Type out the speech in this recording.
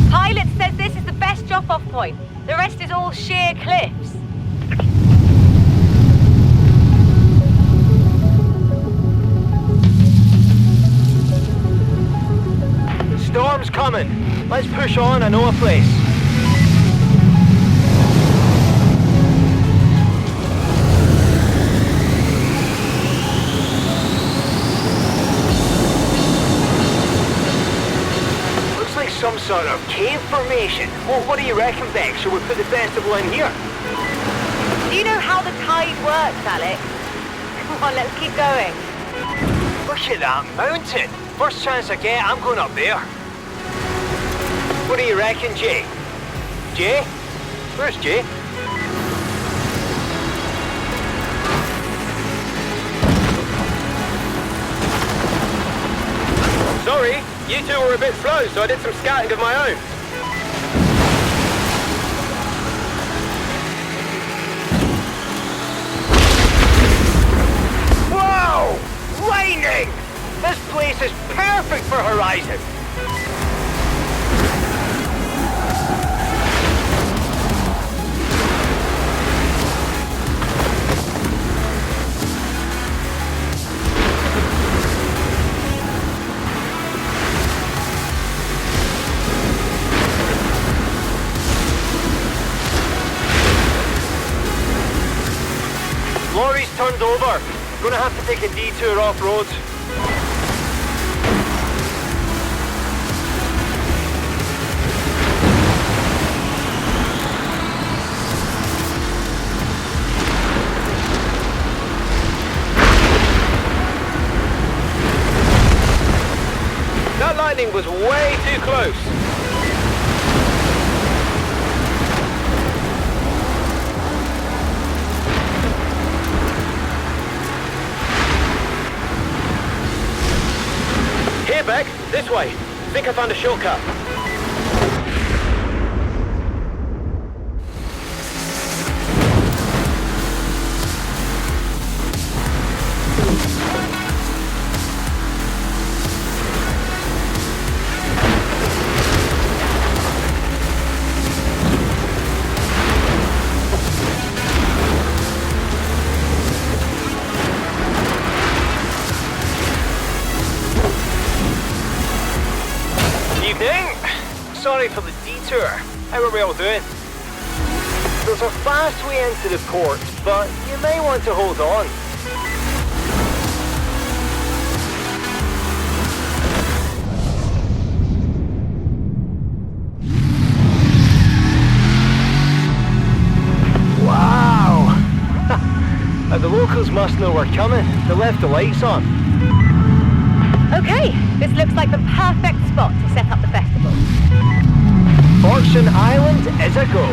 Pilot says this is the best drop-off point. The rest is all sheer cliffs. Storm's coming. Let's push on, I know a place. Looks like some sort of cave formation. Well, what do you reckon, Beck? Shall we put the festival in here? Do you know how the tide works, Alex? Come on, let's keep going. Look at that mountain. First chance I get, I'm going up there. What do you reckon, Jay? Jay? Where's Jay? Sorry, you two were a bit slow, so I did some scouting of my own. Whoa! Lightning! This place is perfect for Horizon! Lorry's turned over. Gonna have to take a detour off-road. That lightning was way too close. Here, Beck. This way. Think I found a shortcut. Evening. Sorry for the detour. How are we all doing? There's a fast way into the port, but you may want to hold on. Wow! The locals must know we're coming. They left the lights on. Okay, this looks like the perfect spot to set up the festival. Fortune Island is a go.